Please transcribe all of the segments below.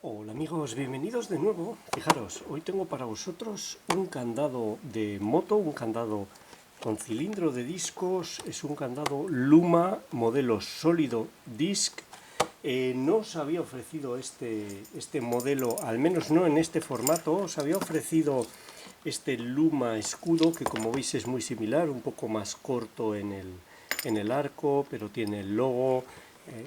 Hola amigos, bienvenidos de nuevo. Fijaros, hoy tengo para vosotros un candado de moto, un candado con cilindro de discos, es un candado Luma modelo sólido disc. No os había ofrecido este modelo, al menos no en este formato. Os había ofrecido este Luma escudo, que como veis es muy similar, un poco más corto en el arco, pero tiene el logo.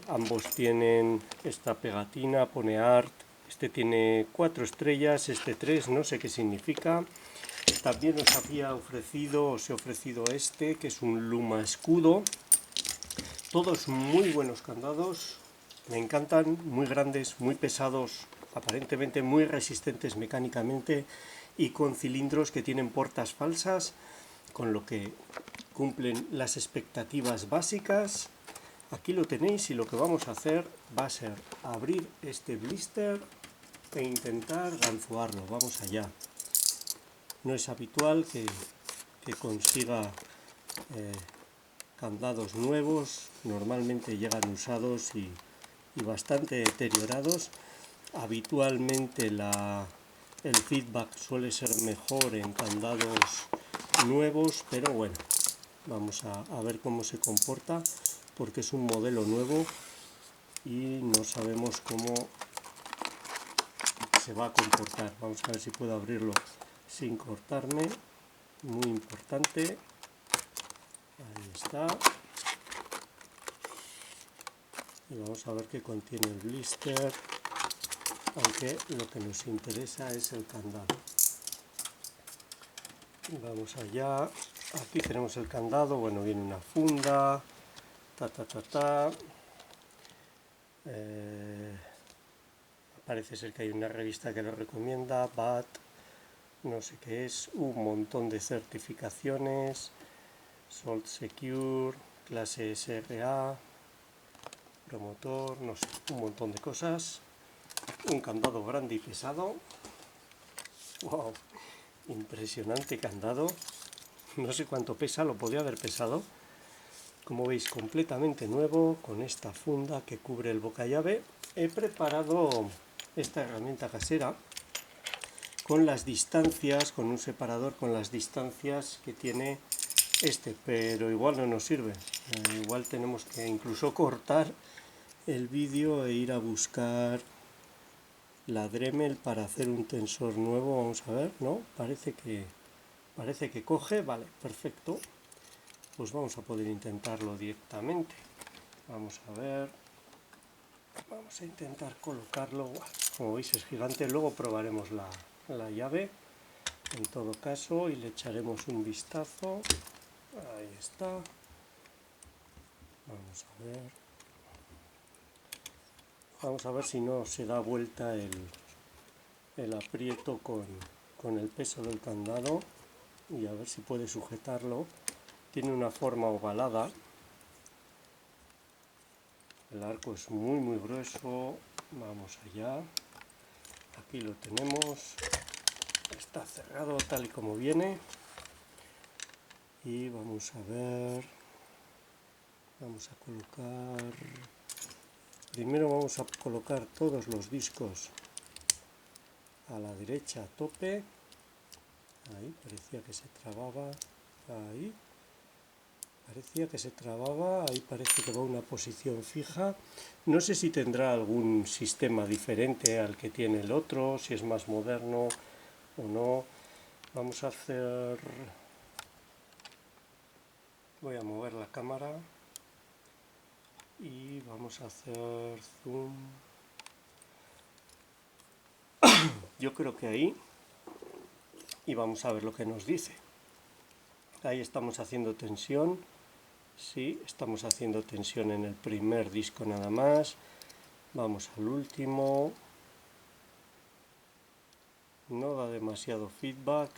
Ambos tienen esta pegatina, pone Art. Este tiene 4 estrellas, este 3, no sé qué significa. También os he ofrecido este, que es un Luma escudo. Todos muy buenos candados, me encantan, muy grandes, muy pesados, aparentemente muy resistentes mecánicamente y con cilindros que tienen puertas falsas, con lo que cumplen las expectativas básicas. Aquí lo tenéis y lo que vamos a hacer va a ser abrir este blister e intentar ganzuarlo. Vamos allá. No es habitual que consiga candados nuevos, normalmente llegan usados y bastante deteriorados. Habitualmente el feedback suele ser mejor en candados nuevos, pero bueno, vamos a ver cómo se comporta, porque es un modelo nuevo y no sabemos cómo se va a comportar. Vamos a ver si puedo abrirlo sin cortarme, muy importante. Ahí está. Y vamos a ver qué contiene el blister, aunque lo que nos interesa es el candado. Vamos allá. Aquí tenemos el candado. Bueno, viene una funda. Parece ser que hay una revista que lo recomienda, BAT, no sé qué es, un montón de certificaciones, Salt Secure, clase SRA, promotor, no sé, un montón de cosas. Un candado grande y pesado. ¡Wow! Impresionante candado. No sé cuánto pesa, lo podría haber pesado. Como veis, completamente nuevo, con esta funda que cubre el bocallave. He preparado esta herramienta casera con las distancias, con un separador con las distancias que tiene este, pero igual no nos sirve. Igual tenemos que incluso cortar el vídeo e ir a buscar la Dremel para hacer un tensor nuevo. Vamos a ver, ¿no? Parece que coge, vale, perfecto. Pues vamos a poder intentarlo directamente. Vamos a ver, vamos a intentar colocarlo. Como veis es gigante, luego probaremos la llave en todo caso y le echaremos un vistazo. Ahí está. Vamos a ver si no se da vuelta el aprieto con el peso del candado y a ver si puede sujetarlo. Tiene una forma ovalada. El arco es muy grueso. Vamos allá. Aquí lo tenemos. Está cerrado tal y como viene. Y vamos a ver. Vamos a colocar. Primero vamos a colocar todos los discos a la derecha a tope. Ahí parecía que se trababa. Ahí. Parecía que se trababa, ahí parece que va a una posición fija. No sé si tendrá algún sistema diferente al que tiene el otro, si es más moderno o no. Vamos a hacer... Voy a mover la cámara y vamos a hacer zoom. Yo creo que ahí, y vamos a ver lo que nos dice. Ahí estamos haciendo tensión. Sí, estamos haciendo tensión en el primer disco nada más. Vamos al último. No da demasiado feedback.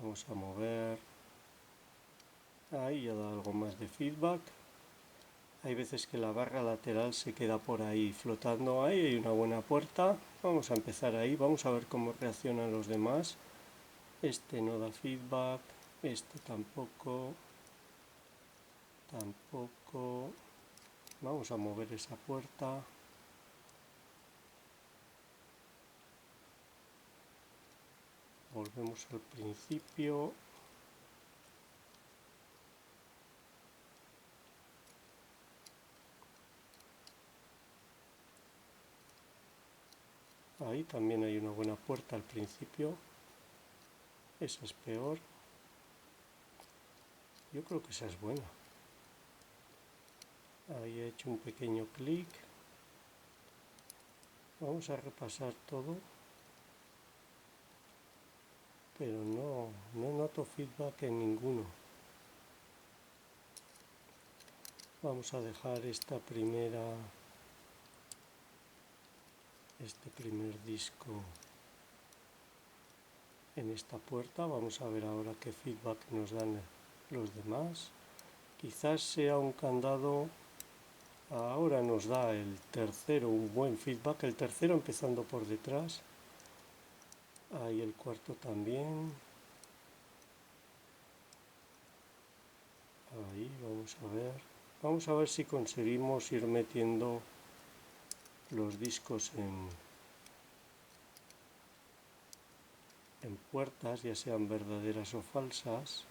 Vamos a mover. Ahí ya da algo más de feedback. Hay veces que la barra lateral se queda por ahí flotando. Ahí hay una buena puerta. Vamos a empezar ahí. Vamos a ver cómo reaccionan los demás. Este no da feedback. Este tampoco. Tampoco. Vamos a mover esa puerta. Volvemos al principio. Ahí también hay una buena puerta al principio. Esa es peor. Yo creo que esa es buena. Ahí he hecho un pequeño clic. Vamos a repasar todo. Pero no noto feedback en ninguno. Vamos a dejar este primer disco en esta puerta. Vamos a ver ahora qué feedback nos dan los demás. Quizás sea un candado. Ahora nos da el tercero un buen feedback. El tercero empezando por detrás. Ahí el cuarto también. Ahí vamos a ver. Vamos a ver si conseguimos ir metiendo los discos en puertas, ya sean verdaderas o falsas.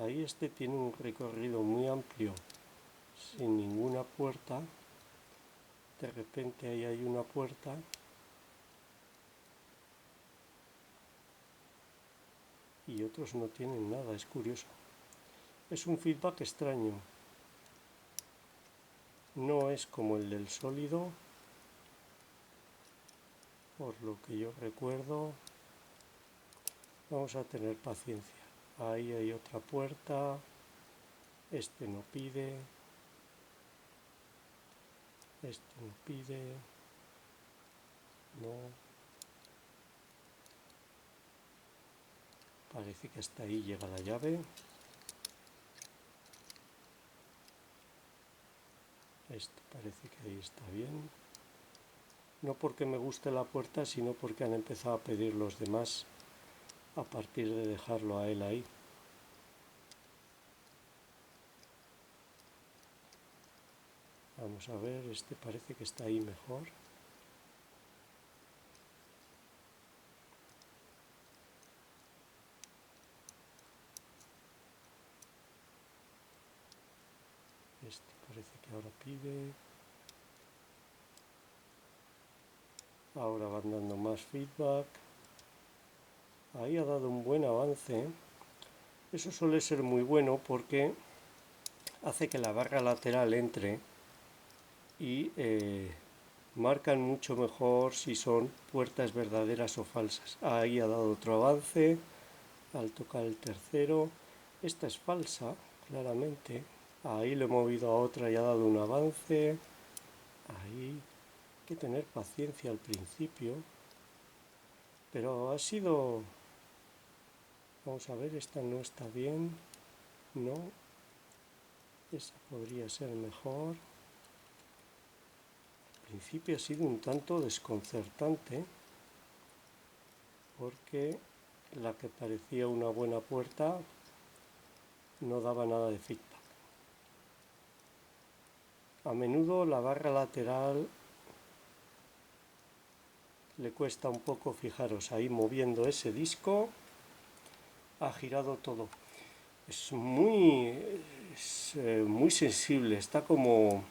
Ahí este tiene un recorrido muy amplio sin ninguna puerta. De repente ahí hay una puerta. Y otros no tienen nada, es curioso. Es un feedback extraño. No es como el del sólido, por lo que yo recuerdo. Vamos a tener paciencia. Ahí hay otra puerta. Este no pide. Este no pide. No. Parece que hasta ahí llega la llave. Este parece que ahí está bien. No porque me guste la puerta, sino porque han empezado a pedir los demás a partir de dejarlo a él ahí. Vamos a ver, este parece que está ahí mejor. Este parece que ahora pide. Ahora van dando más feedback. Ahí ha dado un buen avance. Eso suele ser muy bueno porque hace que la barra lateral entre y marcan mucho mejor si son puertas verdaderas o falsas. Ahí ha dado otro avance al tocar el tercero. Esta es falsa, claramente. Ahí lo he movido a otra y ha dado un avance. Ahí hay que tener paciencia al principio. Pero ha sido... Vamos a ver, esta no está bien. No. Esa podría ser mejor. Al principio ha sido un tanto desconcertante porque la que parecía una buena puerta no daba nada de feedback. A menudo la barra lateral le cuesta un poco, fijaros, ahí moviendo ese disco ha girado todo. Es muy sensible, está como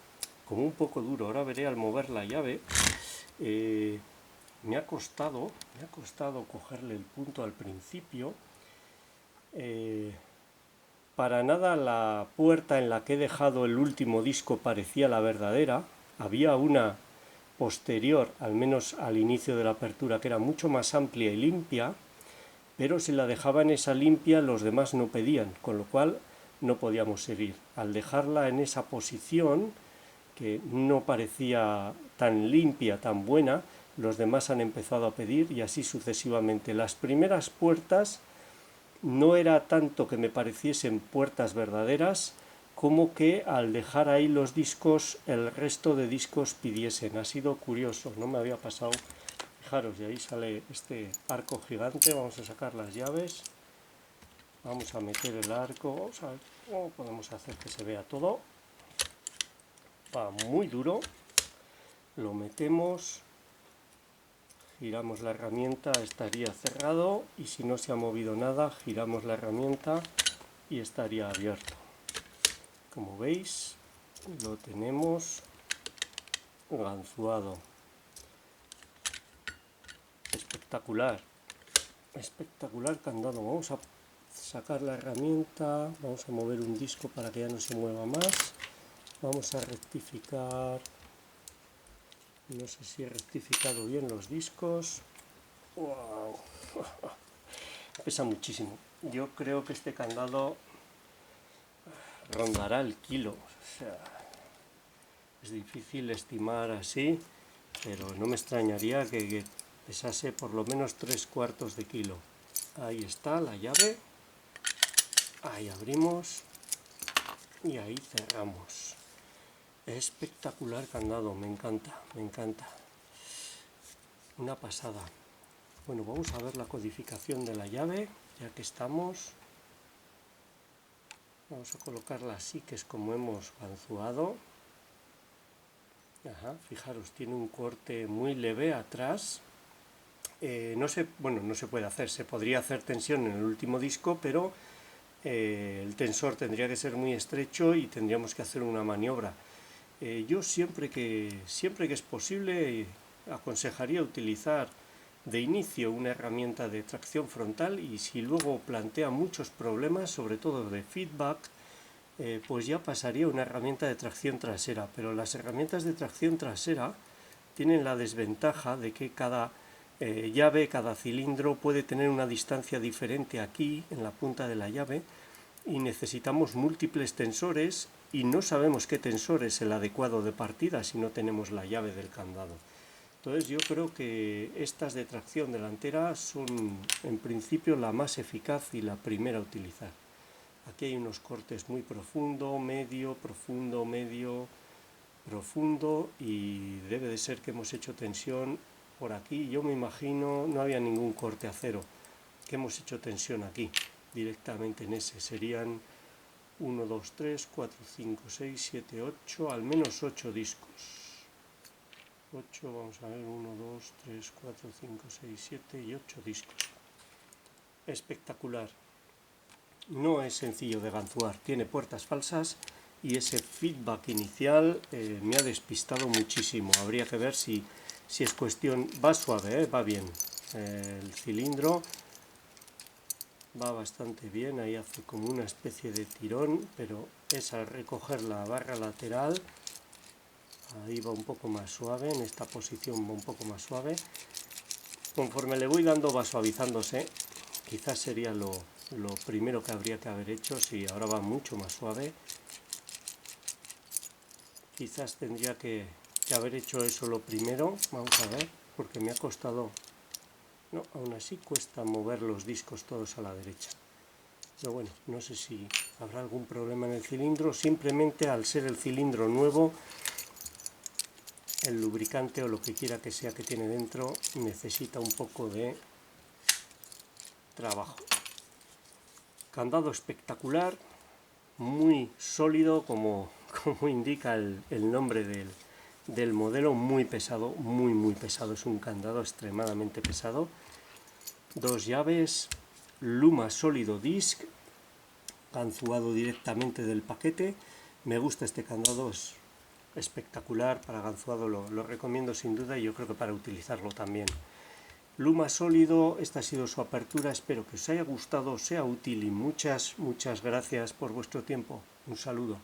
un poco duro. Ahora veré al mover la llave. Me ha costado cogerle el punto al principio. Para nada la puerta en la que he dejado el último disco parecía la verdadera. Había una posterior, al menos al inicio de la apertura, que era mucho más amplia y limpia, pero si la dejaba en esa limpia los demás no pedían, con lo cual no podíamos seguir. Al dejarla en esa posición, que no parecía tan limpia, tan buena, los demás han empezado a pedir y así sucesivamente. Las primeras puertas no era tanto que me pareciesen puertas verdaderas, como que al dejar ahí los discos, el resto de discos pidiesen. Ha sido curioso, no me había pasado. Fijaros, y ahí sale este arco gigante. Vamos a sacar las llaves. Vamos a meter el arco. Vamos a ver cómo podemos hacer que se vea todo. Va muy duro. Lo metemos. giramos la herramienta, estaría cerrado, y si no se ha movido nada, giramos la herramienta y estaría abierto. Como veis, lo tenemos ganzuado. Espectacular, espectacular candado. Vamos a sacar la herramienta, vamos a mover un disco para que ya no se mueva más. Vamos a rectificar, no sé si he rectificado bien los discos. ¡Wow! Pesa muchísimo. Yo creo que este candado rondará el kilo. O sea, es difícil estimar así, pero no me extrañaría que pesase por lo menos 3/4 de kilo. Ahí está la llave. Ahí abrimos y ahí cerramos. Espectacular candado, me encanta, me encanta. Una pasada. Bueno, vamos a ver la codificación de la llave, ya que estamos. Vamos a colocarla así, que es como hemos ganzuado. Ajá, fijaros, tiene un corte muy leve atrás. No se puede hacer, se podría hacer tensión en el último disco, pero el tensor tendría que ser muy estrecho y tendríamos que hacer una maniobra. Yo siempre que es posible aconsejaría utilizar de inicio una herramienta de tracción frontal, y si luego plantea muchos problemas, sobre todo de feedback, pues ya pasaría a una herramienta de tracción trasera. Pero las herramientas de tracción trasera tienen la desventaja de que cada llave, cada cilindro puede tener una distancia diferente aquí en la punta de la llave, y necesitamos múltiples tensores, y no sabemos qué tensor es el adecuado de partida si no tenemos la llave del candado. Entonces yo creo que estas de tracción delantera son en principio la más eficaz y la primera a utilizar. Aquí hay unos cortes muy profundo, medio, profundo, y debe de ser que hemos hecho tensión por aquí. Yo me imagino, no había ningún corte a cero, que hemos hecho tensión aquí, directamente en ese. Serían 1, 2, 3, 4, 5, 6, 7, 8, al menos 8 discos. 8, vamos a ver, 1, 2, 3, 4, 5, 6, 7 y 8 discos. Espectacular. No es sencillo de ganzuar, tiene puertas falsas, y ese feedback inicial me ha despistado muchísimo. Habría que ver si es cuestión. Va suave, va bien. El cilindro va bastante bien, ahí hace como una especie de tirón, pero es al recoger la barra lateral, ahí va un poco más suave, en esta posición va un poco más suave. Conforme le voy dando va suavizándose, quizás sería lo primero que habría que haber hecho. Si ahora va mucho más suave, quizás tendría que haber hecho eso lo primero. Vamos a ver, porque me ha costado. No, aún así cuesta mover los discos todos a la derecha. Pero bueno, no sé si habrá algún problema en el cilindro. Simplemente al ser el cilindro nuevo, el lubricante o lo que quiera que sea que tiene dentro necesita un poco de trabajo. Candado espectacular, muy sólido, como indica el nombre del modelo. Muy pesado, muy pesado. Es un candado extremadamente pesado. 2 llaves, Luma sólido disc, ganzuado directamente del paquete. Me gusta este candado, es espectacular para ganzuado, lo recomiendo sin duda, y yo creo que para utilizarlo también. Luma sólido, esta ha sido su apertura. Espero que os haya gustado, sea útil, y muchas gracias por vuestro tiempo. Un saludo.